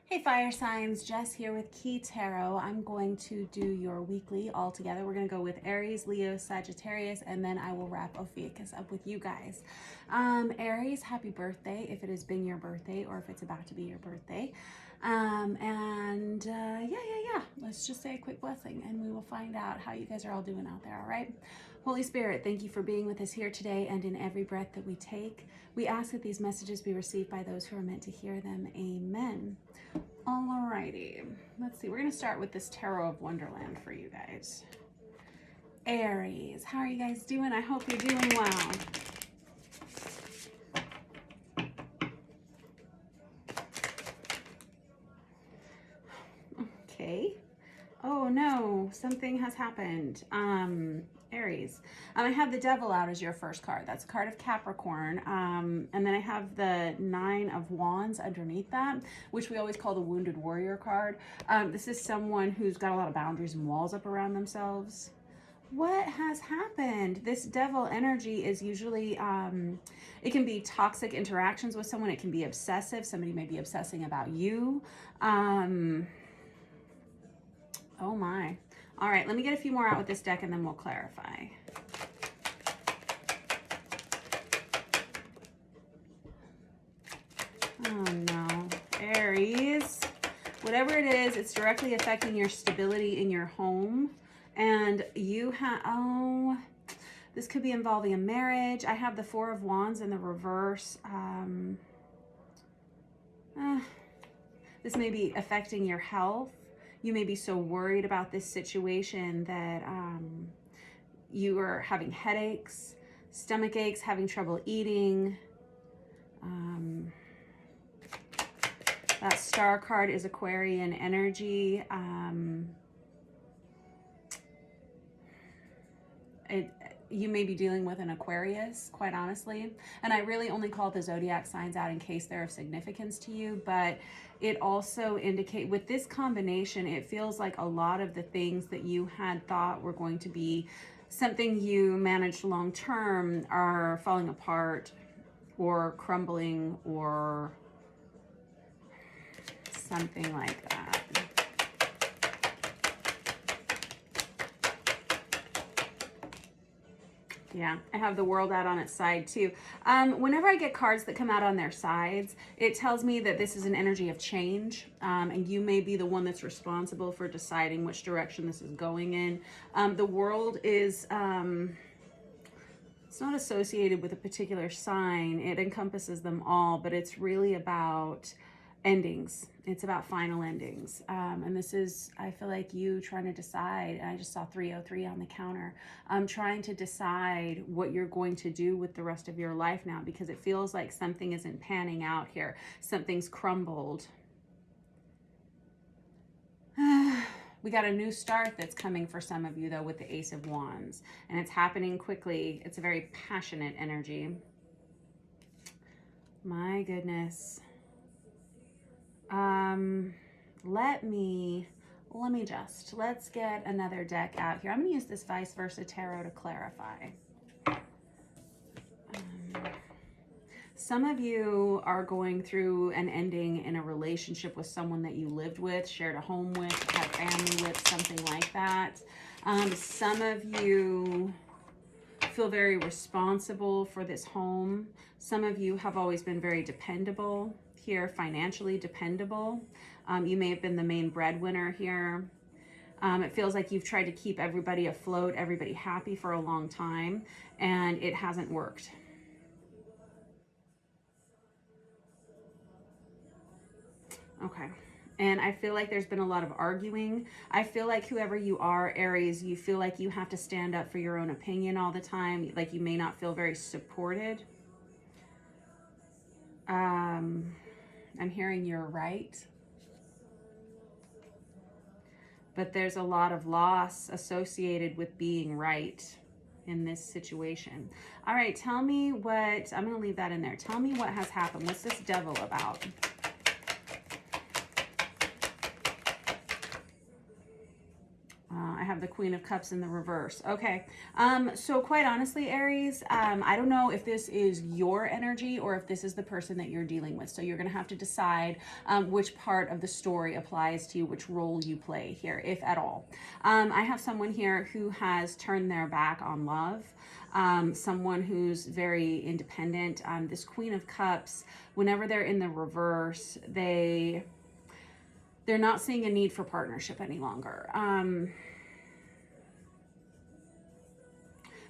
Hey fire signs, Jess here with Key Tarot. I'm going to do your weekly all together. We're going to go with Aries, Leo, Sagittarius, and then I will wrap Ophiuchus up with you guys. Aries, happy birthday if it has been your birthday or if it's about to be your birthday. Yeah. Let's just say a quick blessing and we will find out how you guys are all doing out there, all right? Holy Spirit, thank you for being with us here today and in every breath that we take. We ask that these messages be received by those who are meant to hear them. Amen. Alrighty, let's see. We're going to start with this Tarot of Wonderland for you guys. Aries, how are you guys doing? I hope you're doing well. Okay. Oh no, something has happened. Aries. I have the Devil out as your first card. That's a card of Capricorn. And then I have the Nine of Wands underneath that, which we always call the Wounded Warrior card. This is someone who's got a lot of boundaries and walls up around themselves. What has happened? This devil energy is usually, it can be toxic interactions with someone. It can be obsessive. Somebody may be obsessing about you. Oh my. All right, let me get a few more out with this deck and then we'll clarify. Oh no. Aries. Whatever it is, it's directly affecting your stability in your home. And you have, oh, this could be involving a marriage. I have the Four of Wands in the reverse. This may be affecting your health. You may be so worried about this situation that you are having headaches, stomach aches, having trouble eating. That star card is Aquarian energy. You may be dealing with an Aquarius, quite honestly. And I really only call the zodiac signs out in case they're of significance to you. But it also indicates, with this combination, it feels like a lot of the things that you had thought were going to be something you managed long term are falling apart or crumbling or something like that. Yeah, I have the World out on its side too. Whenever I get cards that come out on their sides, it tells me that this is an energy of change, and you may be the one that's responsible for deciding which direction this is going in. The World is, it's not associated with a particular sign. It encompasses them all, but it's really about endings. It's about final endings. And this is, I feel like you trying to decide, and I just saw 303 on the counter, trying to decide what you're going to do with the rest of your life now, because it feels like something isn't panning out here. Something's crumbled. We got a new start that's coming for some of you though with the Ace of Wands, and it's happening quickly. It's a very passionate energy. My goodness. Let's get another deck out here. I'm going to use this Vice Versa Tarot to clarify. Some of you are going through an ending in a relationship with someone that you lived with, shared a home with, had family with, something like that. Some of you feel very responsible for this home. Some of you have always been very dependable here, financially dependable. You may have been the main breadwinner here. It feels like you've tried to keep everybody afloat, everybody happy for a long time, and it hasn't worked. Okay. And I feel like there's been a lot of arguing. I feel like whoever you are, Aries, you feel like you have to stand up for your own opinion all the time. Like you may not feel very supported. I'm hearing you're right. But there's a lot of loss associated with being right in this situation. All right, tell me what, I'm going to leave that in there. Tell me what has happened. What's this devil about? I have the Queen of Cups in the reverse. Okay. So quite honestly, Aries, I don't know if this is your energy or if this is the person that you're dealing with. So you're going to have to decide which part of the story applies to you, which role you play here, if at all. I have someone here who has turned their back on love. Someone who's very independent. This Queen of Cups, whenever they're in the reverse, they're not seeing a need for partnership any longer.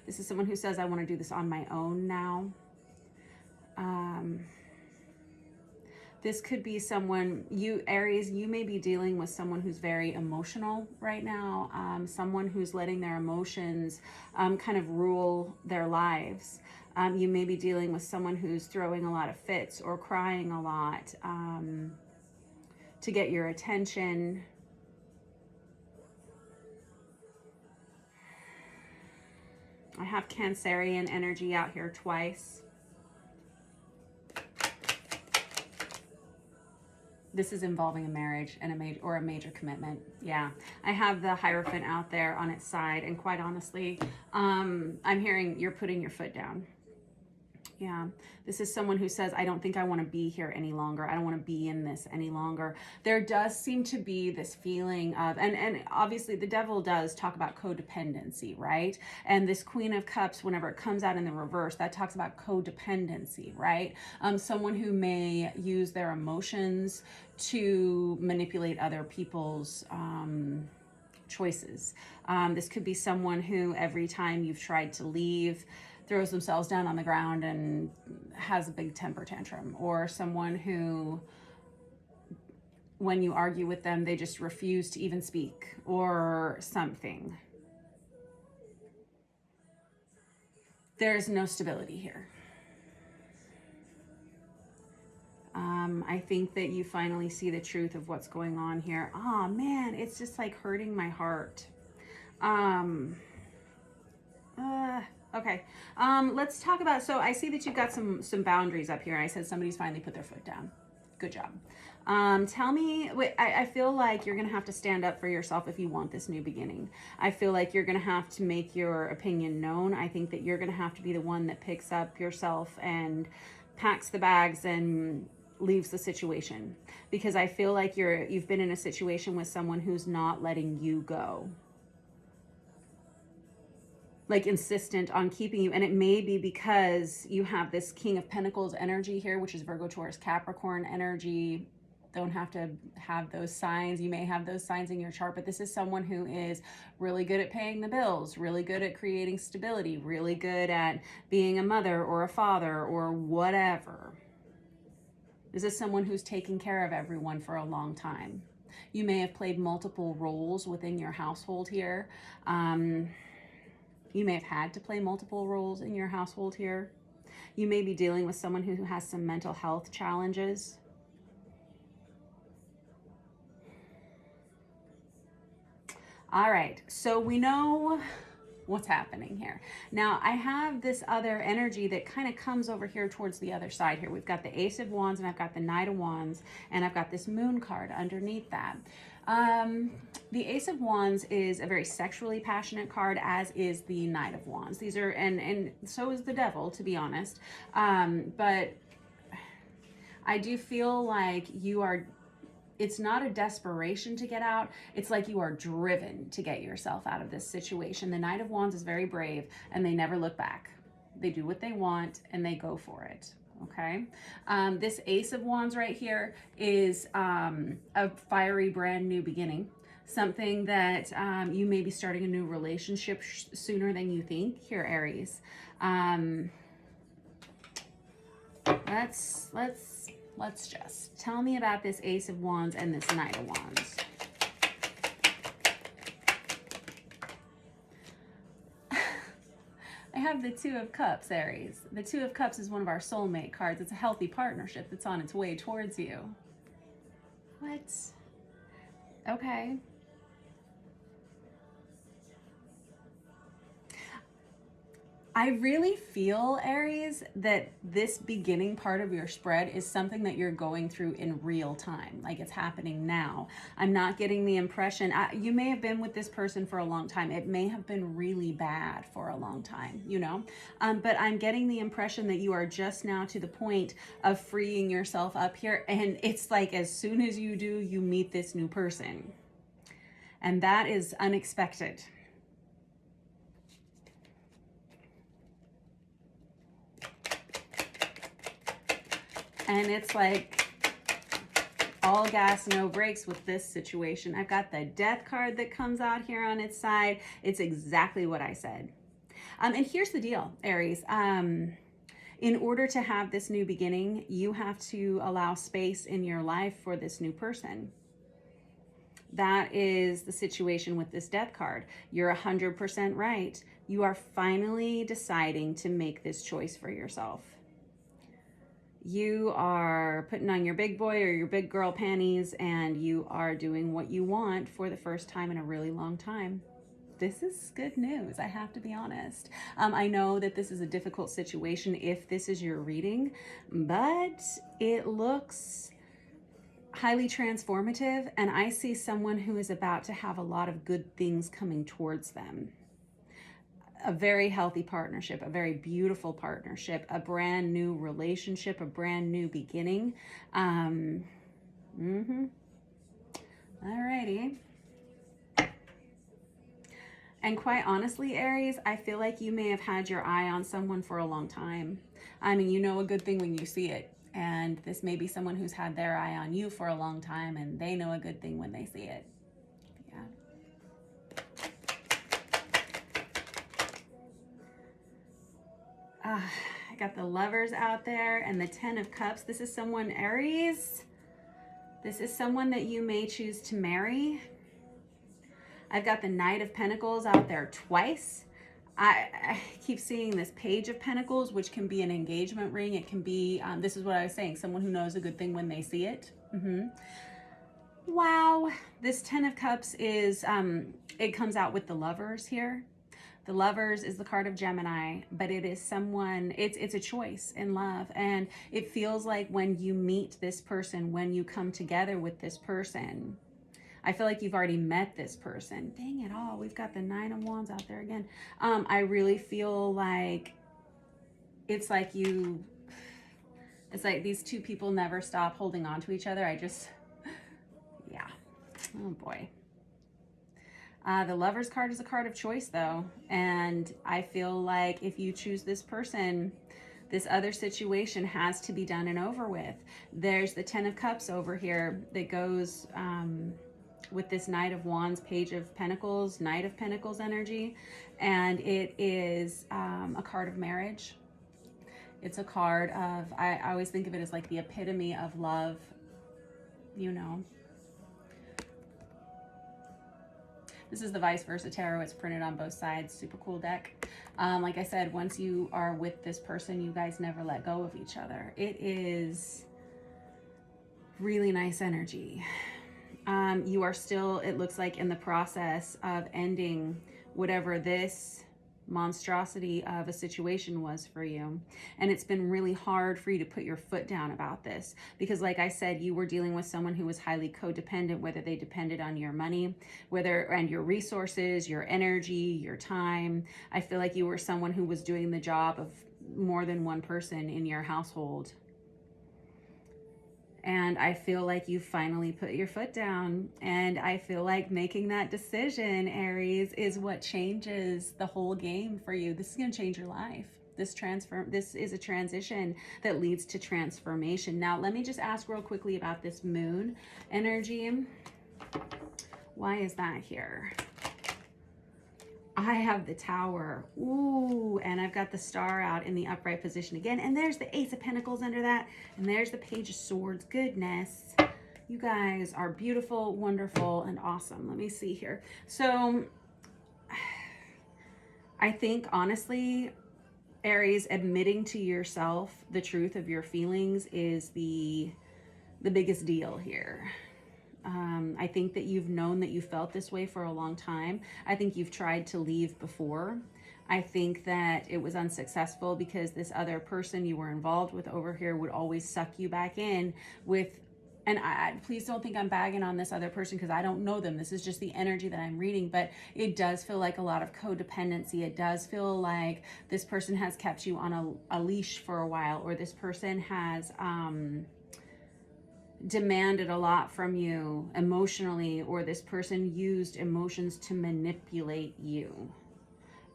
This is someone who says, I want to do this on my own now. This could be someone, you Aries, you may be dealing with someone who's very emotional right now. Someone who's letting their emotions kind of rule their lives. You may be dealing with someone who's throwing a lot of fits or crying a lot to get your attention. I have Cancerian energy out here twice. This is involving a marriage and a major commitment. Yeah, I have the Hierophant out there on its side, and quite honestly, I'm hearing you're putting your foot down. Yeah, this is someone who says, I don't think I want to be here any longer. I don't want to be in this any longer. There does seem to be this feeling of, and obviously the devil does talk about codependency, right? And this Queen of Cups, whenever it comes out in the reverse, that talks about codependency, right? Someone who may use their emotions to manipulate other people's choices. This could be someone who every time you've tried to leave, throws themselves down on the ground and has a big temper tantrum, or someone who, when you argue with them, they just refuse to even speak or something. There's no stability here. I think that you finally see the truth of what's going on here. Oh man, it's just like hurting my heart. Okay, let's talk about, so I see that you've got some boundaries up here. I said somebody's finally put their foot down. Good job. Tell me, I feel like you're going to have to stand up for yourself if you want this new beginning. I feel like you're going to have to make your opinion known. I think that you're going to have to be the one that picks up yourself and packs the bags and leaves the situation, because I feel like you've been in a situation with someone who's not letting you go, like insistent on keeping you. And it may be because you have this King of Pentacles energy here, which is Virgo, Taurus, Capricorn energy. Don't have to have those signs. You may have those signs in your chart, but this is someone who is really good at paying the bills, really good at creating stability, really good at being a mother or a father or whatever. This is someone who's taken care of everyone for a long time. You may have played multiple roles within your household here. You may have had to play multiple roles in your household here. You may be dealing with someone who has some mental health challenges. All right, so we know what's happening here. Now, I have this other energy that kind of comes over here towards the other side here. We've got the Ace of Wands, and I've got the Knight of Wands, and I've got this Moon card underneath that. The Ace of Wands is a very sexually passionate card, as is the Knight of Wands. These are, and so is the Devil, to be honest. But I do feel like it's not a desperation to get out. It's like you are driven to get yourself out of this situation. The Knight of Wands is very brave, and they never look back. They do what they want and they go for it. Okay. This Ace of Wands right here is a fiery brand new beginning. Something that you may be starting a new relationship sooner than you think here, Aries. Let's just tell me about this Ace of Wands and this Knight of Wands. I have the Two of Cups, Aries. The Two of Cups is one of our soulmate cards. It's a healthy partnership that's on its way towards you. What? Okay. I really feel, Aries, that this beginning part of your spread is something that you're going through in real time. Like it's happening now. I'm not getting the impression, you may have been with this person for a long time. It may have been really bad for a long time, you know? But I'm getting the impression that you are just now to the point of freeing yourself up here. And it's like as soon as you do, you meet this new person. And that is unexpected. And it's like all gas, no brakes with this situation. I've got the death card that comes out here on its side. It's exactly what I said. And here's the deal, Aries. In order to have this new beginning, you have to allow space in your life for this new person. That is the situation with this death card. You're 100% right. You are finally deciding to make this choice for yourself. You are putting on your big boy or your big girl panties and you are doing what you want for the first time in a really long time. This is good news, I have to be honest. I know that this is a difficult situation if this is your reading, but it looks highly transformative, and I see someone who is about to have a lot of good things coming towards them. A very healthy partnership, a very beautiful partnership, a brand new relationship, a brand new beginning. Alrighty. And quite honestly, Aries, I feel like you may have had your eye on someone for a long time. I mean, you know a good thing when you see it. And this may be someone who's had their eye on you for a long time and they know a good thing when they see it. Yeah. I got the Lovers out there and the Ten of Cups. This is someone, Aries. This is someone that you may choose to marry. I've got the Knight of Pentacles out there twice. I keep seeing this Page of Pentacles, which can be an engagement ring. It can be, this is what I was saying, someone who knows a good thing when they see it. Wow. This Ten of Cups is, it comes out with the Lovers here. The Lovers is the card of Gemini, but it is someone, it's a choice in love. And it feels like when you meet this person, when you come together with this person, I feel like you've already met this person. Dang it all. We've got the Nine of Wands out there again. I really feel like it's like these two people never stop holding on to each other. Yeah. Oh boy. The Lover's card is a card of choice though. And I feel like if you choose this person, this other situation has to be done and over with. There's the Ten of Cups over here that goes with this Knight of Wands, Page of Pentacles, Knight of Pentacles energy. And it is a card of marriage. It's a card of, I always think of it as like the epitome of love, you know. This is the Vice Versa Tarot. It's printed on both sides. Super cool deck. Like I said, once you are with this person, you guys never let go of each other. It is really nice energy. You are still, it looks like, in the process of ending whatever this monstrosity of a situation was for you. And it's been really hard for you to put your foot down about this because, like I said, you were dealing with someone who was highly codependent, whether they depended on your money, and your resources, your energy, your time. I feel like you were someone who was doing the job of more than one person in your household. And I feel like you finally put your foot down. And I feel like making that decision, Aries, is what changes the whole game for you. This is going to change your life. This is a transition that leads to transformation. Now, let me just ask real quickly about this moon energy. Why is that here? I have the Tower. Ooh, and I've got the Star out in the upright position again. And there's the Ace of Pentacles under that. And there's the Page of Swords. Goodness. You guys are beautiful, wonderful, and awesome. Let me see here. So I think, honestly, Aries, admitting to yourself the truth of your feelings is the biggest deal here. I think that you've known that you felt this way for a long time. I think you've tried to leave before. I think that it was unsuccessful because this other person you were involved with over here would always suck you back in with, and please don't think I'm bagging on this other person because I don't know them. This is just the energy that I'm reading, but it does feel like a lot of codependency. It does feel like this person has kept you on a leash for a while, or this person has demanded a lot from you emotionally, or this person used emotions to manipulate you.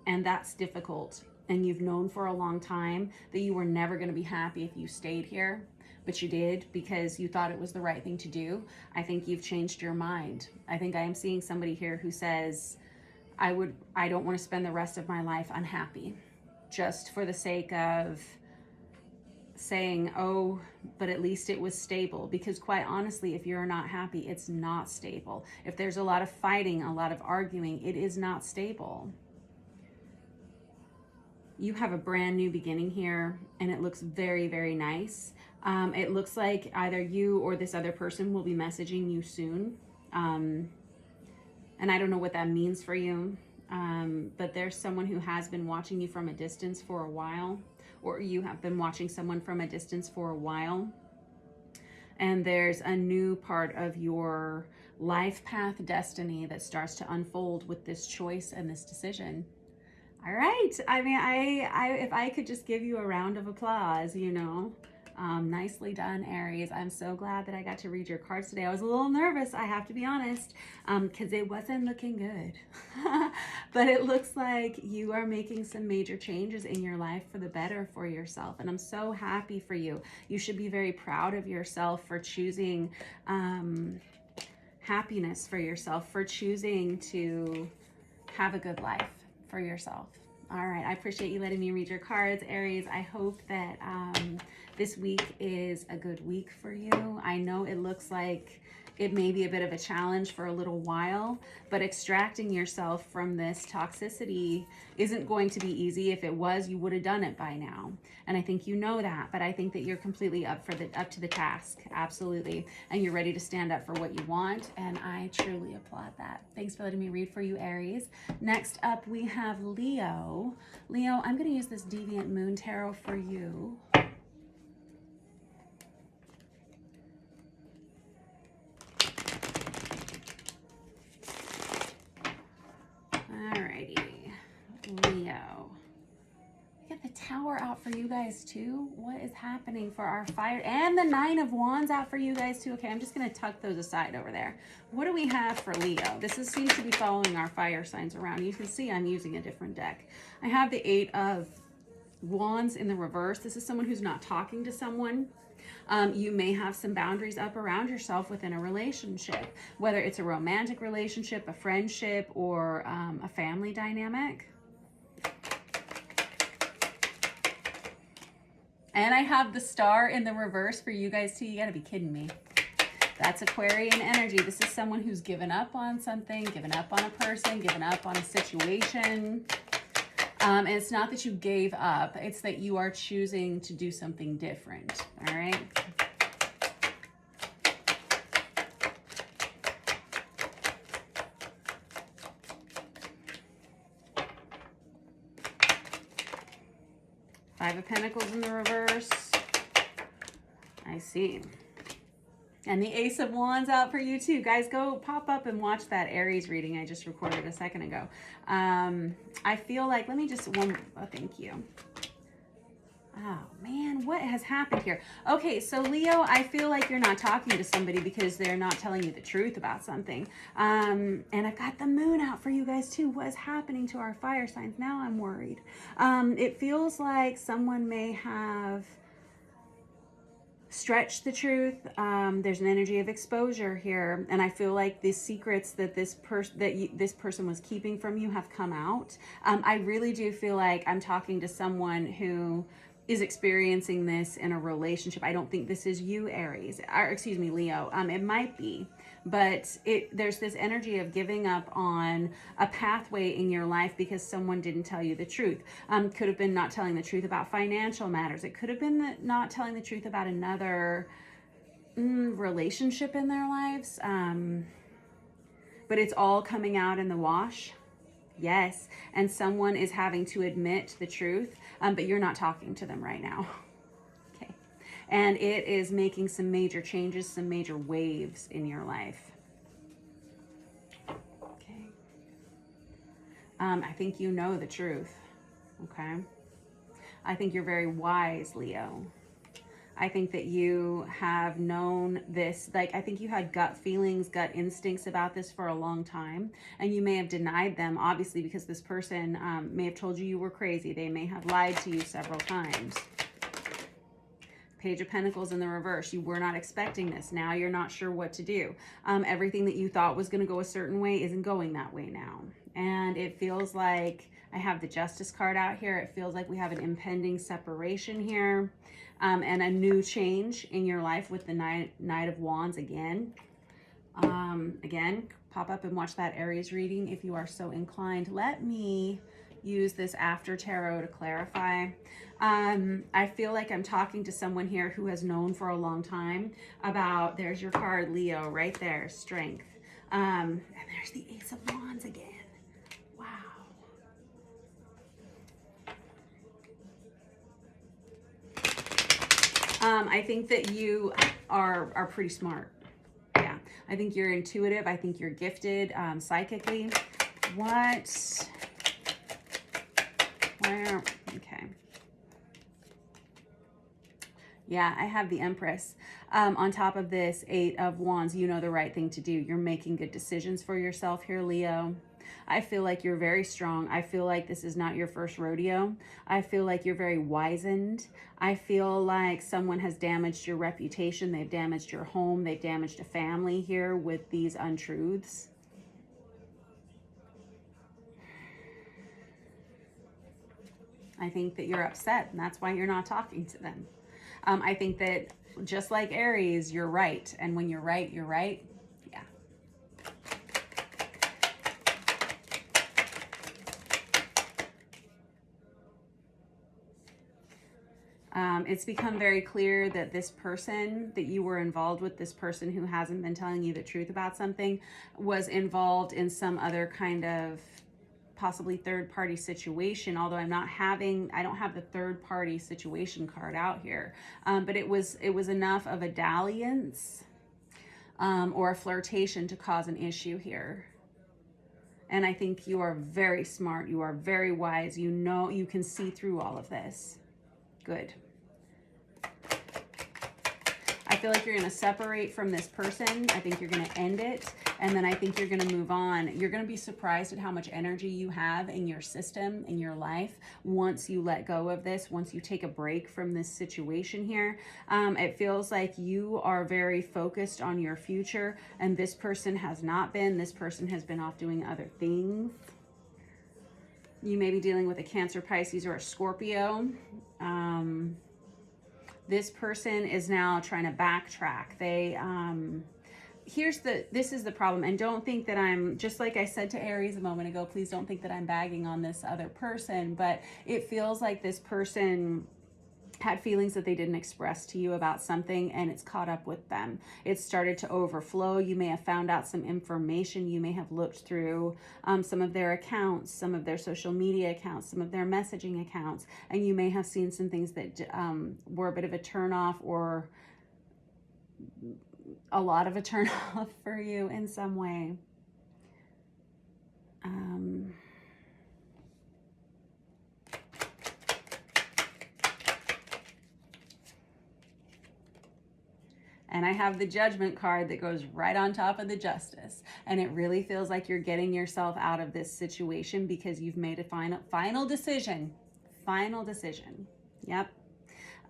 And that's difficult. And you've known for a long time that you were never going to be happy if you stayed here, but you did because you thought it was the right thing to do. I think you've changed your mind. I think I am seeing somebody here who says, I don't want to spend the rest of my life unhappy just for the sake of saying, oh, but at least it was stable. Because quite honestly, if you're not happy, it's not stable. If there's a lot of fighting, a lot of arguing, it is not stable. You have a brand new beginning here, and it looks very, very nice. It looks like either you or this other person will be messaging you soon. And I don't know what that means for you, but there's someone who has been watching you from a distance for a while, or you have been watching someone from a distance for a while. And there's a new part of your life path destiny that starts to unfold with this choice and this decision. All right. I mean, if I could just give you a round of applause, you know, nicely done, Aries. I'm so glad that I got to read your cards today. I was a little nervous, I have to be honest, because it wasn't looking good. But it looks like you are making some major changes in your life for the better for yourself. And I'm so happy for you. You should be very proud of yourself for choosing happiness for yourself, for choosing to have a good life for yourself. All right, I appreciate you letting me read your cards, Aries. I hope that this week is a good week for you. I know it looks like it may be a bit of a challenge for a little while, but extracting yourself from this toxicity isn't going to be easy. If it was, you would have done it by now. And I think you know that, but I think that you're completely up to the task. Absolutely. And you're ready to stand up for what you want. And I truly applaud that. Thanks for letting me read for you, Aries. Next up, we have Leo. Leo, I'm going to use this Deviant Moon Tarot for you. Leo. I get the Tower out for you guys too. What is happening for our fire? And the Nine of Wands out for you guys too. Okay, I'm just going to tuck those aside over there. What do we have for Leo? This seems to be following our fire signs around. You can see I'm using a different deck. I have the Eight of Wands in the reverse. This is someone who's not talking to someone. You may have some boundaries up around yourself within a relationship, whether it's a romantic relationship, a friendship, or a family dynamic. And I have the Star in the reverse for you guys too. You gotta be kidding me. That's Aquarian energy. This is someone who's given up on something, given up on a person, given up on a situation. And it's not that you gave up, it's that you are choosing to do something different, all right? Five of Pentacles in the reverse. I see. And the Ace of Wands out for you too. Guys, go pop up and watch that Aries reading I just recorded a second ago. I feel like, let me just, thank you. Oh man, what has happened here? Okay, so Leo, I feel like you're not talking to somebody because they're not telling you the truth about something. And I've got the Moon out for you guys too. What is happening to our fire signs? Now I'm worried. It feels like someone may have stretched the truth. There's an energy of exposure here, and I feel like the secrets that this person was keeping from you have come out. I really do feel like I'm talking to someone who is experiencing this in a relationship. I don't think this is you, Aries, or excuse me, Leo. It might be, but there's this energy of giving up on a pathway in your life because someone didn't tell you the truth. Could have been not telling the truth about financial matters. It could have been not telling the truth about another relationship in their lives. But it's all coming out in the wash. Yes. And someone is having to admit the truth, but you're not talking to them right now. Okay. And it is making some major changes, some major waves in your life. Okay. I think you know the truth. Okay. I think you're very wise, Leo. I think that you have known this, like, I think you had gut feelings, gut instincts about this for a long time, and you may have denied them, obviously, because this person may have told you you were crazy. They may have lied to you several times. Page of Pentacles in the reverse. You were not expecting this. Now you're not sure what to do. Everything that you thought was going to go a certain way isn't going that way now. And it feels like, I have the Justice card out here. It feels like we have an impending separation here. And a new change in your life with the Knight of Wands again. Again, pop up and watch that Aries reading if you are so inclined. Let me use this after tarot to clarify. I feel like I'm talking to someone here who has known for a long time about, there's your card, Leo, right there, strength. And there's the Ace of Wands again. Wow. I think that you are pretty smart. Yeah, I think you're intuitive. I think you're gifted psychically. What? Where? Okay. Yeah, I have the Empress. On top of this, Eight of Wands, you know the right thing to do. You're making good decisions for yourself here, Leo. I feel like you're very strong. I feel like this is not your first rodeo. I feel like you're very wizened. I feel like someone has damaged your reputation. They've damaged your home. They've damaged a family here with these untruths. I think that you're upset, and that's why you're not talking to them. I think that just like Aries, you're right. And when you're right, you're right. Yeah. It's become very clear that this person that you were involved with, this person who hasn't been telling you the truth about something, was involved in some other kind of possibly third-party situation, although I don't have the third-party situation card out here. But it was enough of a dalliance or a flirtation to cause an issue here. And I think you are very smart. You are very wise. You know, you can see through all of this. Good. I feel like you're going to separate from this person. I think you're going to end it. And then I think you're going to move on. You're going to be surprised at how much energy you have in your system, in your life, once you let go of this, once you take a break from this situation here. It feels like you are very focused on your future, and this person has not been. This person has been off doing other things. You may be dealing with a Cancer, Pisces, or a Scorpio. This person is now trying to backtrack. This is the problem. And don't think that I'm, just like I said to Aries a moment ago, please don't think that I'm bagging on this other person, but it feels like this person had feelings that they didn't express to you about something, and it's caught up with them. It started to overflow. You may have found out some information. You may have looked through some of their accounts, some of their social media accounts, some of their messaging accounts, and you may have seen some things that were a bit of a turnoff, or a lot of a turnoff for you in some way. And I have the Judgment card that goes right on top of the Justice. And it really feels like you're getting yourself out of this situation because you've made a final decision. Final decision. Yep.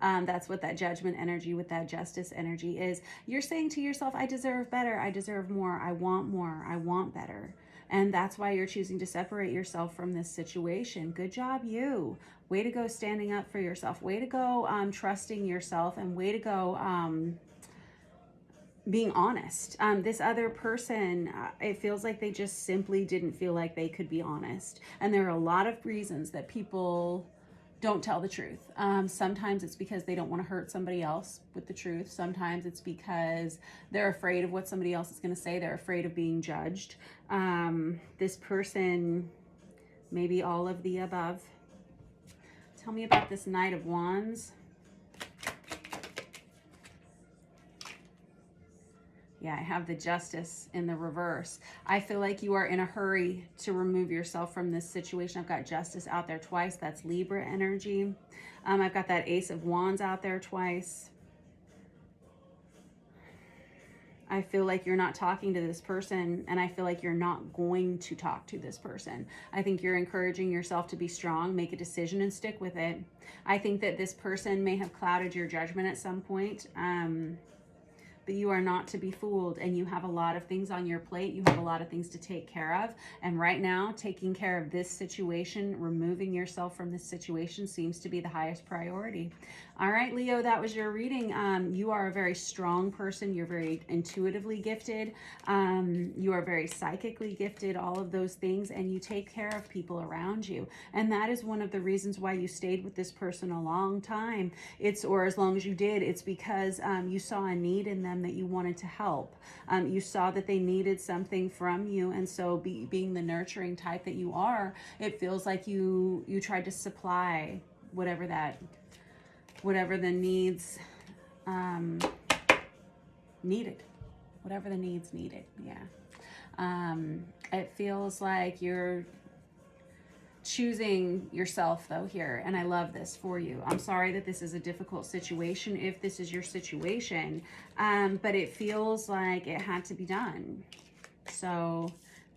That's what that Judgment energy with that Justice energy is. You're saying to yourself, I deserve better. I deserve more. I want more. I want better. And that's why you're choosing to separate yourself from this situation. Good job, you. Way to go standing up for yourself. Way to go trusting yourself, and way to go being honest. This other person, it feels like they just simply didn't feel like they could be honest. And there are a lot of reasons that people don't tell the truth. Sometimes it's because they don't want to hurt somebody else with the truth. Sometimes it's because they're afraid of what somebody else is going to say. They're afraid of being judged. This person maybe all of the above. Tell me about this Knight of Wands. Yeah, I have the Justice in the reverse. I feel like you are in a hurry to remove yourself from this situation. I've got Justice out there twice. That's Libra energy. I've got that Ace of Wands out there twice. I feel like you're not talking to this person, and I feel like you're not going to talk to this person. I think you're encouraging yourself to be strong, make a decision, and stick with it. I think that this person may have clouded your judgment at some point. But you are not to be fooled, and you have a lot of things on your plate. You have a lot of things to take care of. And right now, taking care of this situation, removing yourself from this situation seems to be the highest priority. All right, Leo, that was your reading. You are a very strong person. You're very intuitively gifted. You are very psychically gifted, all of those things, and you take care of people around you. And that is one of the reasons why you stayed with this person a long time. Or as long as you did, it's because you saw a need in them that you wanted to help. You saw that they needed something from you, and so being the nurturing type that you are, it feels like you tried to supply whatever the needs needed, whatever the needs needed. Yeah. It feels like you're choosing yourself though here, and I love this for you. I'm sorry that this is a difficult situation if this is your situation, but it feels like it had to be done. So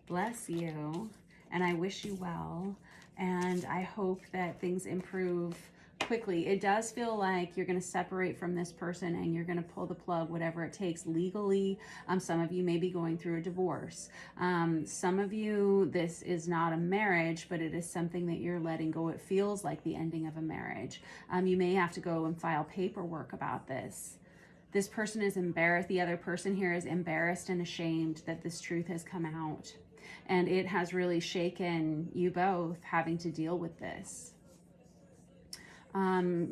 bless you, and I wish you well, and I hope that things improve quickly. It does feel like you're going to separate from this person, and you're going to pull the plug, whatever it takes legally. Some of you may be going through a divorce. Some of you, this is not a marriage, but it is something that you're letting go. It feels like the ending of a marriage. You may have to go and file paperwork about this. This person is embarrassed. The other person here is embarrassed and ashamed that this truth has come out, and it has really shaken you both having to deal with this.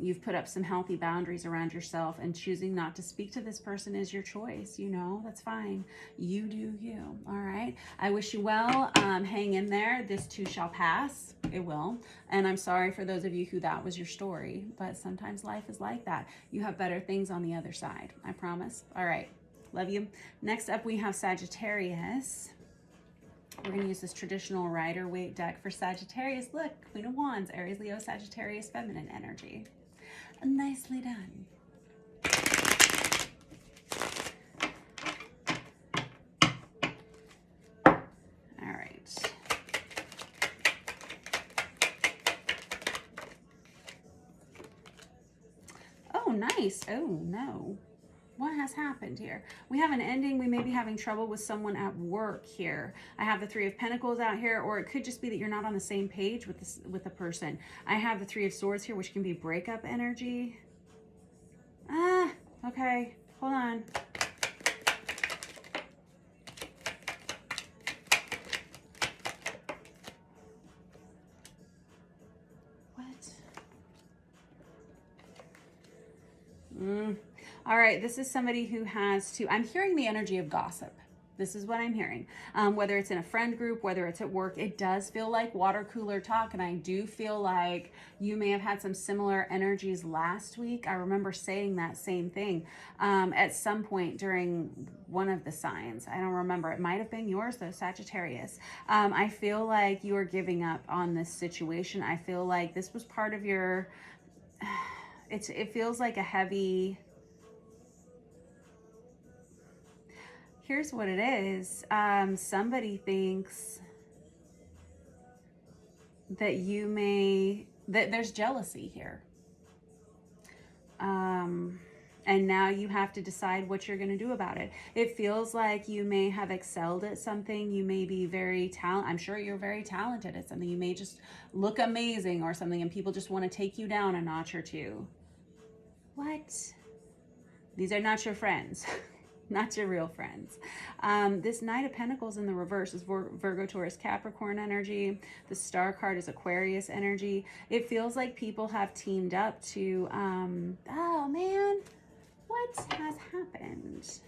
You've put up some healthy boundaries around yourself, and choosing not to speak to this person is your choice. You know, that's fine. You do you. All right. I wish you well. Hang in there. This too shall pass. It will. And I'm sorry for those of you who that was your story, but sometimes life is like that. You have better things on the other side. I promise. All right. Love you. Next up, we have Sagittarius. We're going to use this traditional Rider-Waite deck for Sagittarius. Look, Queen of Wands, Aries, Leo, Sagittarius, feminine energy. Nicely done. All right. Oh, nice. Oh, no. What has happened here? We have an ending. We may be having trouble with someone at work here. I have the Three of Pentacles out here, or it could just be that you're not on the same page with the person. I have the Three of Swords here, which can be breakup energy. Okay. Hold on. What? All right, this is somebody who has to, I'm hearing the energy of gossip. This is what I'm hearing. Whether it's in a friend group, whether it's at work, it does feel like water cooler talk. And I do feel like you may have had some similar energies last week. I remember saying that same thing at some point during one of the signs. I don't remember. It might have been yours though, Sagittarius. I feel like you are giving up on this situation. I feel like this was part of your, it feels like a heavy, here's what it is. Somebody thinks that that there's jealousy here. And now you have to decide what you're going to do about it. It feels like you may have excelled at something. You may be very talented. I'm sure you're very talented at something. You may just look amazing or something, and people just want to take you down a notch or two. What? These are not your friends. Not your real friends. This Knight of Pentacles in the reverse is Virgo, Taurus, Capricorn energy. The Star card is Aquarius energy. It feels like people have teamed up to, oh man, what has happened?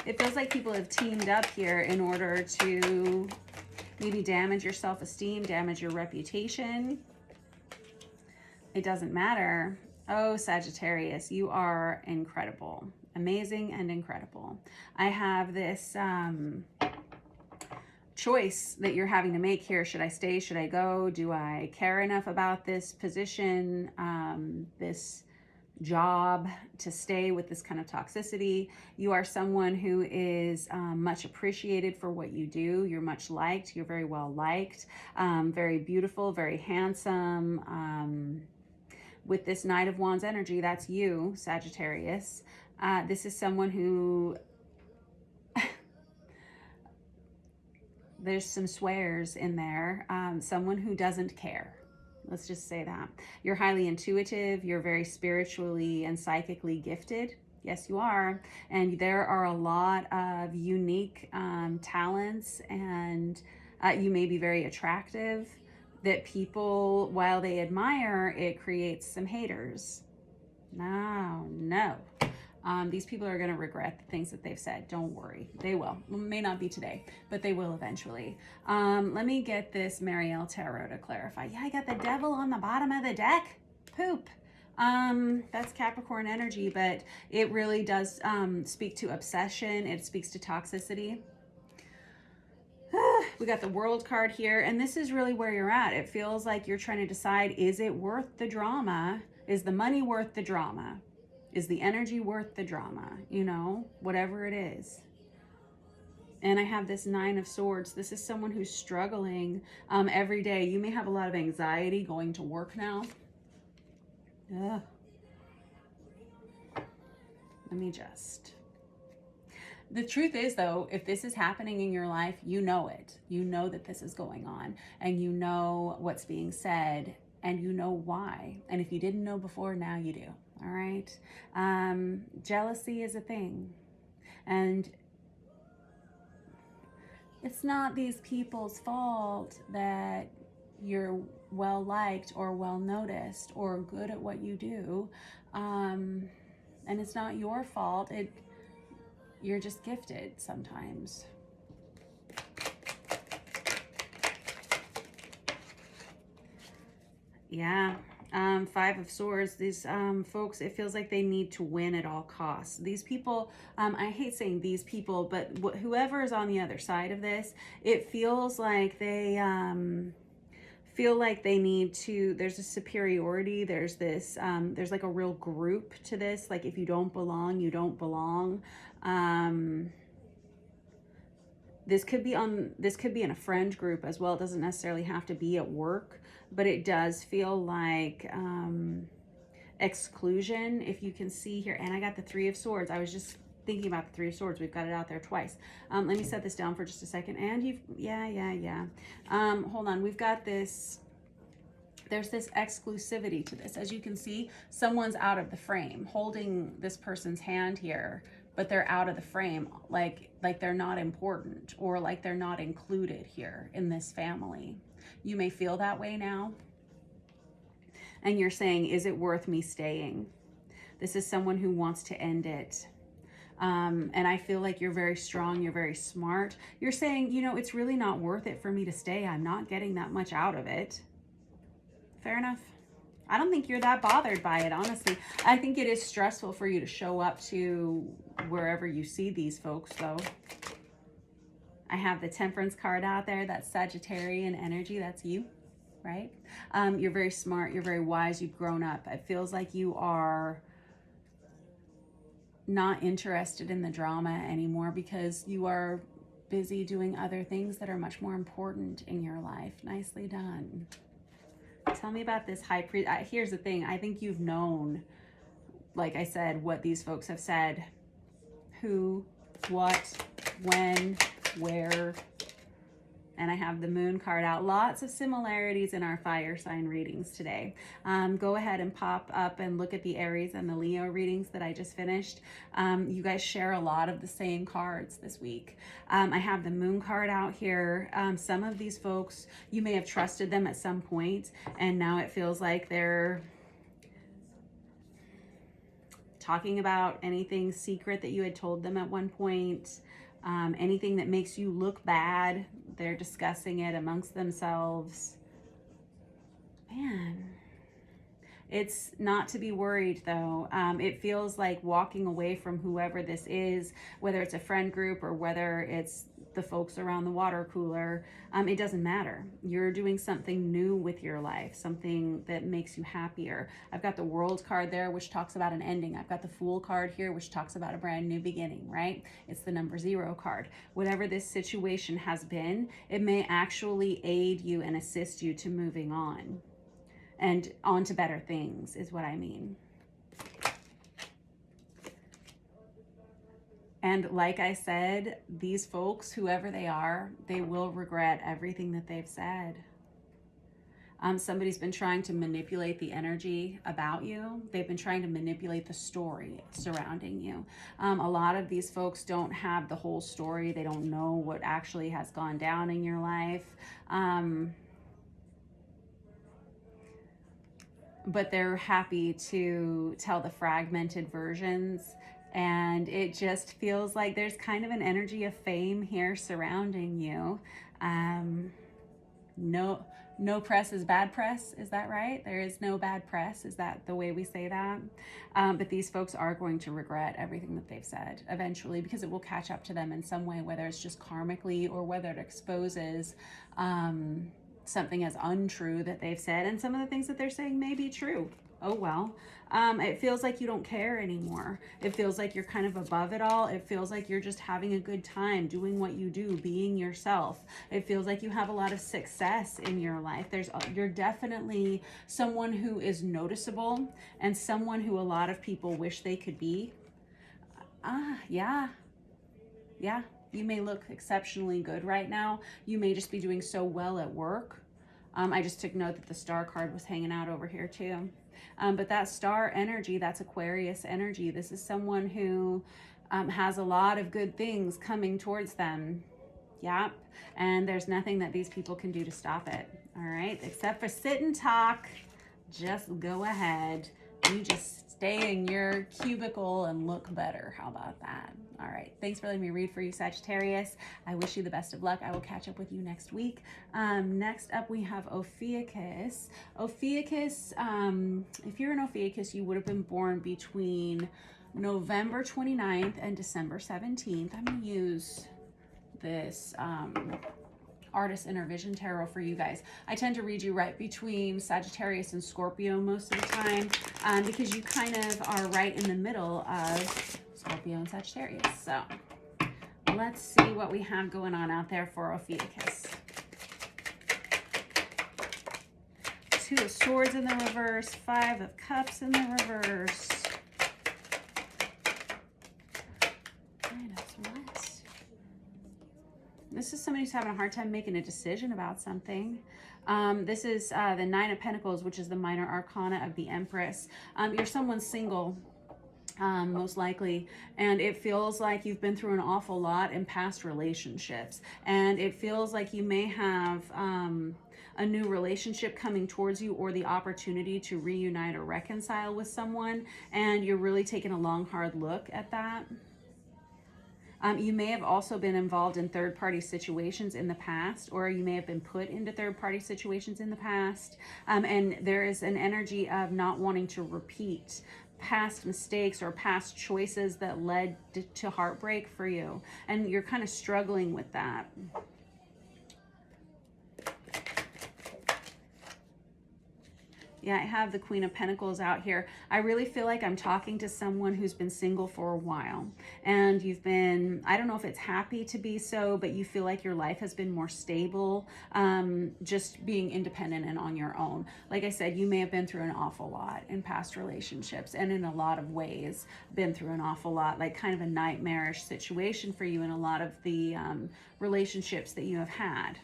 It feels like people have teamed up here in order to maybe damage your self-esteem, damage your reputation. It doesn't matter. Oh, Sagittarius, you are incredible. Amazing and incredible. I have this choice that you're having to make here. Should I stay? Should I go? Do I care enough about this position, this job to stay with this kind of toxicity? You are someone who is much appreciated for what you do. You're much liked. You're very well liked, very beautiful, very handsome. With this Knight of Wands energy, that's you, Sagittarius. This is someone who there's some swears in there. Someone who doesn't care. Let's just say that. You're highly intuitive. You're very spiritually and psychically gifted. Yes, you are. And there are a lot of unique talents, and you may be very attractive, that people, while they admire, it creates some haters. No. These people are going to regret the things that they've said. Don't worry. They will. It may not be today, but they will eventually. Let me get this Marielle Tarot to clarify. Yeah, I got the Devil on the bottom of the deck. Poop. That's Capricorn energy, but it really does speak to obsession. It speaks to toxicity. We got the World card here, and this is really where you're at. It feels like you're trying to decide, is it worth the drama? Is the money worth the drama? Is the energy worth the drama? You know, whatever it is. And I have this Nine of Swords. This is someone who's struggling every day. You may have a lot of anxiety going to work now. Ugh. Let me just... The truth is, though, if this is happening in your life, you know it. You know that this is going on, and you know what's being said, and you know why. And if you didn't know before, now you do. All right. Jealousy is a thing, and it's not these people's fault that you're well liked or well noticed or good at what you do, and it's not your fault. You're just gifted sometimes. Yeah. Five of Swords. These folks, it feels like they need to win at all costs. These people, I hate saying these people, but whoever is on the other side of this, it feels like they feel like they need to, there's a superiority, there's this, there's like a real group to this, like if you don't belong, you don't belong. This could be in a friend group as well. It doesn't necessarily have to be at work, but it does feel like exclusion, if you can see here. And I got the Three of Swords. I was just thinking about the Three of Swords. We've got it out there twice. Let me set this down for just a second. And yeah. Hold on. We've got this. There's this exclusivity to this. As you can see, someone's out of the frame, holding this person's hand here, but they're out of the frame, like they're not important, or like they're not included here in this family. You may feel that way now. And you're saying, is it worth me staying? This is someone who wants to end it. And I feel like you're very strong, you're very smart. You're saying, you know, it's really not worth it for me to stay. I'm not getting that much out of it. Fair enough. I don't think you're that bothered by it, honestly. I think it is stressful for you to show up to wherever you see these folks, though. I have the Temperance card out there. That's Sagittarian energy. That's you, right? You're very smart. You're very wise. You've grown up. It feels like you are not interested in the drama anymore because you are busy doing other things that are much more important in your life. Nicely done. Tell me about this High Priest. Here's the thing. I think you've known, like I said, what these folks have said. Who, what, when, where. And I have the Moon card out. Lots of similarities in our fire sign readings today. Go ahead and pop up and look at the Aries and the Leo readings that I just finished. You guys share a lot of the same cards this week. I have the Moon card out here. Some of these folks, you may have trusted them at some point, and now it feels like they're talking about anything secret that you had told them at one point. Anything that makes you look bad, They're discussing it amongst themselves. Man, it's not to be worried though. It feels like walking away from whoever this is, whether it's a friend group or whether it's the folks around the water cooler. It doesn't matter. You're doing something new with your life, something that makes you happier. I've got the World card there, which talks about an ending. I've got the Fool card here, which talks about a brand new beginning, right? It's the number 0 card. Whatever this situation has been, it may actually aid you and assist you to moving on. And on to better things is what I mean. And like I said, these folks, whoever they are, they will regret everything that they've said. Somebody's been trying to manipulate the energy about you. They've been trying to manipulate the story surrounding you. A lot of these folks don't have the whole story. They don't know what actually has gone down in your life. But they're happy to tell the fragmented versions. And it just feels like there's kind of an energy of fame here surrounding you. No press is bad press. Is that right? There is no bad press. Is that the way we say that? But these folks are going to regret everything that they've said eventually, because it will catch up to them in some way, whether it's just karmically or whether it exposes something as untrue that they've said. And some of the things that they're saying may be true. Oh well. It feels like you don't care anymore. It feels like you're kind of above it all. It feels like you're just having a good time doing what you do, being yourself. It feels like you have a lot of success in your life. You're definitely someone who is noticeable and someone who a lot of people wish they could be. Yeah. You may look exceptionally good right now. You may just be doing so well at work. I just took note that the Star card was hanging out over here too. But that Star energy, that's Aquarius energy. This is someone who has a lot of good things coming towards them. Yep. And there's nothing that these people can do to stop it. All right. Except for sit and talk. Just go ahead. You just stay in your cubicle and look better. How about that? All right. Thanks for letting me read for you, Sagittarius. I wish you the best of luck. I will catch up with you next week. Next up, we have Ophiuchus. Ophiuchus, if you're an Ophiuchus, you would have been born between November 29th and December 17th. I'm going to use this Artist Inner Vision Tarot for you guys. I tend to read you right between Sagittarius and Scorpio most of the time, because you kind of are right in the middle of Scorpio and Sagittarius. So let's see what we have going on out there for Ophiuchus. 2 of Swords in the reverse, 5 of Cups in the reverse. This is somebody who's having a hard time making a decision about something. This is the 9 of Pentacles, which is the minor arcana of the Empress. You're someone single, most likely, and it feels like you've been through an awful lot in past relationships, and it feels like you may have a new relationship coming towards you, or the opportunity to reunite or reconcile with someone, and you're really taking a long, hard look at that. You may have also been involved in third-party situations in the past, or you may have been put into third-party situations in the past. And there is an energy of not wanting to repeat past mistakes or past choices that led to heartbreak for you. And you're kind of struggling with that. Yeah, I have the Queen of Pentacles out here. I really feel like I'm talking to someone who's been single for a while. And you've been, I don't know if it's happy to be so, but you feel like your life has been more stable, just being independent and on your own. Like I said, you may have been through an awful lot in past relationships, and in a lot of ways been through an awful lot, like kind of a nightmarish situation for you in a lot of the relationships that you have had.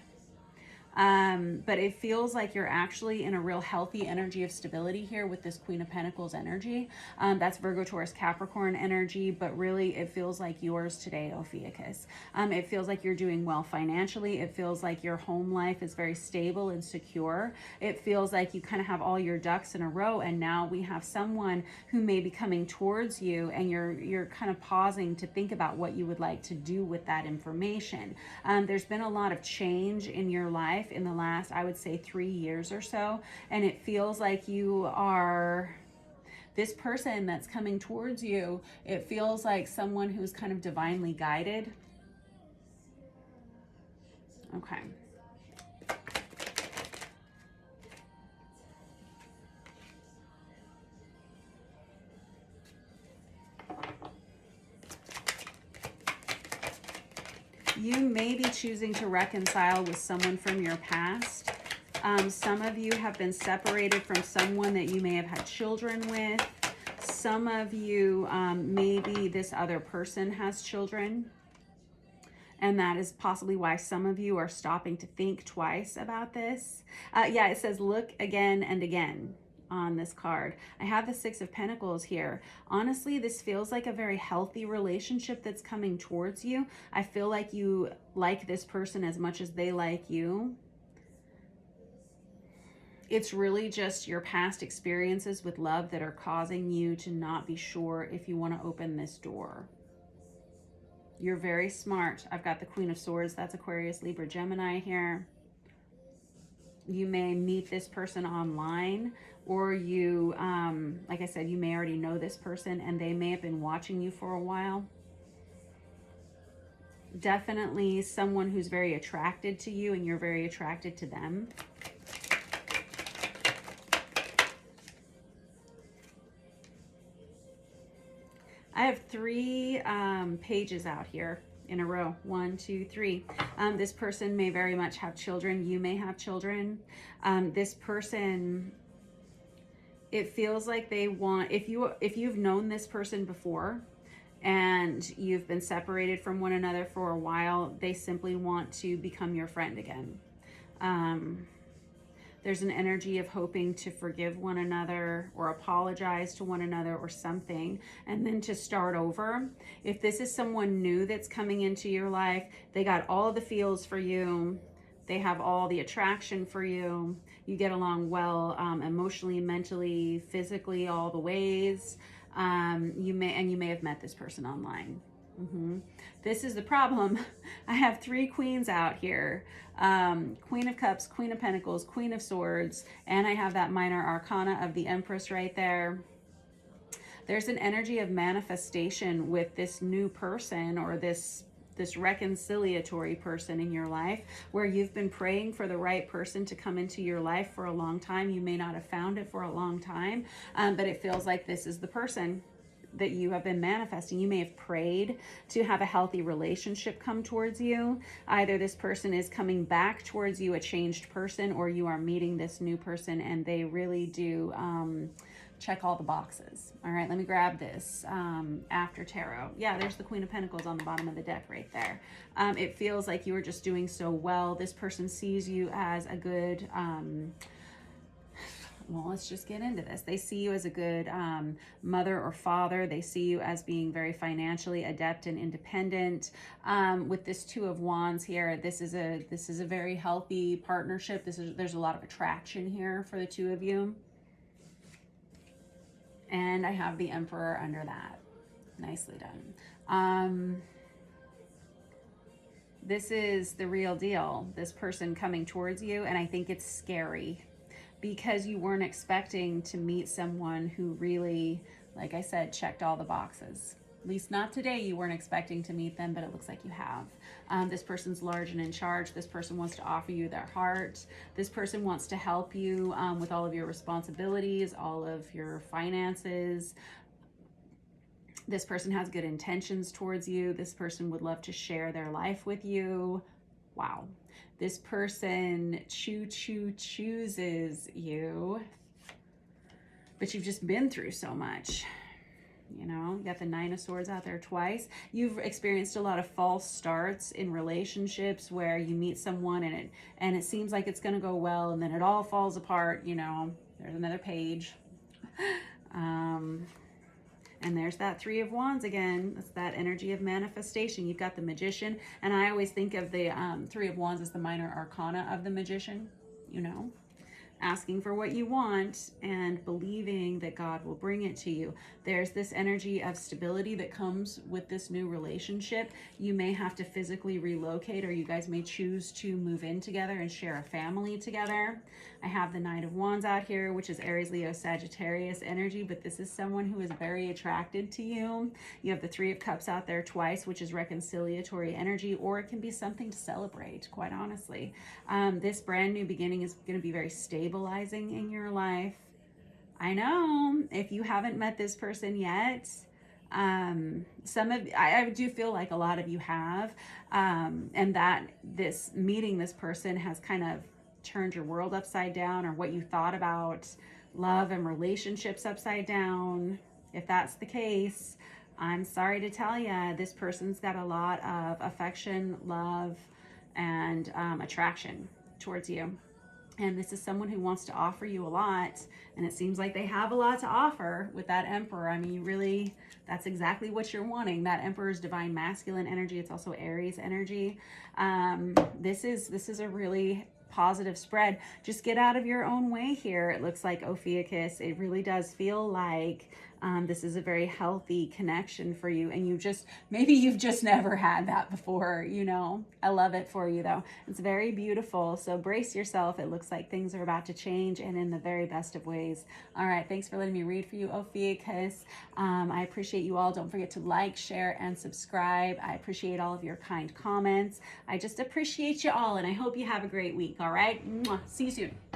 But it feels like you're actually in a real healthy energy of stability here with this Queen of Pentacles energy. That's Virgo, Taurus, Capricorn energy, but really it feels like yours today, Ophiuchus. It feels like you're doing well financially. It feels like your home life is very stable and secure. It feels like you kind of have all your ducks in a row, and now we have someone who may be coming towards you, and you're kind of pausing to think about what you would like to do with that information. There's been a lot of change in your life in the last, I would say, 3 years or so, and it feels like you are this person that's coming towards you. It feels like someone who's kind of divinely guided. Okay. You may be choosing to reconcile with someone from your past. Some of you have been separated from someone that you may have had children with. Some of you, maybe this other person has children. And that is possibly why some of you are stopping to think twice about this. Yeah, it says look again and again on this card. I have the Six of Pentacles here. Honestly, this feels like a very healthy relationship that's coming towards you. I feel like you like this person as much as they like you. It's really just your past experiences with love that are causing you to not be sure if you want to open this door. You're very smart. I've got the Queen of Swords. That's Aquarius, Libra, Gemini here. You may meet this person online, or you, like I said, you may already know this person and they may have been watching you for a while. Definitely someone who's very attracted to you and you're very attracted to them. I have 3 pages out here in a row. 1, 2, 3. This person may very much have children. You may have children. This person, it feels like they want, if you've known this person before and you've been separated from one another for a while, they simply want to become your friend again. There's an energy of hoping to forgive one another or apologize to one another or something, and then to start over. If this is someone new that's coming into your life, they got all the feels for you. They have all the attraction for you. You get along well emotionally, mentally, physically, all the ways. You may have met this person online. This is the problem. I have 3 queens out here. Queen of Cups, Queen of Pentacles, Queen of Swords, and I have that minor arcana of the Empress right there. There's an energy of manifestation with this new person, or this reconciliatory person in your life, where you've been praying for the right person to come into your life for a long time. You may not have found it for a long time, but it feels like this is the person that you have been manifesting. You may have prayed to have a healthy relationship come towards you. Either this person is coming back towards you, a changed person, or you are meeting this new person and they really do check all the boxes. All right, let me grab this after tarot. Yeah, there's the Queen of Pentacles on the bottom of the deck right there. It feels like you are just doing so well. This person sees you as a good well, let's just get into this. They see you as a good mother or father. They see you as being very financially adept and independent. With this Two of Wands here, this is a very healthy partnership. There's a lot of attraction here for the two of you. And I have the Emperor under that. Nicely done. This is the real deal. This person coming towards you, and I think it's scary, because you weren't expecting to meet someone who really, like I said, checked all the boxes. At least not today. You weren't expecting to meet them, but it looks like you have. This person's large and in charge. This person wants to offer you their heart. This person wants to help you with all of your responsibilities, all of your finances. This person has good intentions towards you. This person would love to share their life with you. Wow. This person chooses you, but you've just been through so much. You know, you got the Nine of Swords out there twice. You've experienced a lot of false starts in relationships where you meet someone and it seems like it's going to go well, and then it all falls apart. You know, there's another page. And there's that Three of Wands again. That's that energy of manifestation. You've got the Magician, and I always think of the Three of Wands as the minor arcana of the Magician. You know, asking for what you want and believing that God will bring it to you. There's this energy of stability that comes with this new relationship. You may have to physically relocate, or you guys may choose to move in together and share a family together. I have the Knight of Wands out here, which is Aries, Leo, Sagittarius energy, but this is someone who is very attracted to you. You have the Three of Cups out there twice, which is reconciliatory energy, or it can be something to celebrate, quite honestly. This brand new beginning is going to be very stabilizing in your life. I know if you haven't met this person yet, I do feel like a lot of you have, and that this meeting this person has kind of turned your world upside down, or what you thought about love and relationships upside down. If that's the case, I'm sorry to tell you, this person's got a lot of affection, love, and attraction towards you. And this is someone who wants to offer you a lot, and it seems like they have a lot to offer with that Emperor. I mean, really, that's exactly what you're wanting. That Emperor's divine masculine energy. It's also Aries energy. This is a really positive spread. Just get out of your own way here. It looks like Ophiuchus. It really does feel like this is a very healthy connection for you, and maybe you've just never had that before, you know. I love it for you though. It's very beautiful. So brace yourself. It looks like things are about to change, and in the very best of ways. All right. Thanks for letting me read for you, Ophiuchus. I appreciate you all. Don't forget to like, share, and subscribe. I appreciate all of your kind comments. I just appreciate you all, and I hope you have a great week. All right. Mwah. See you soon.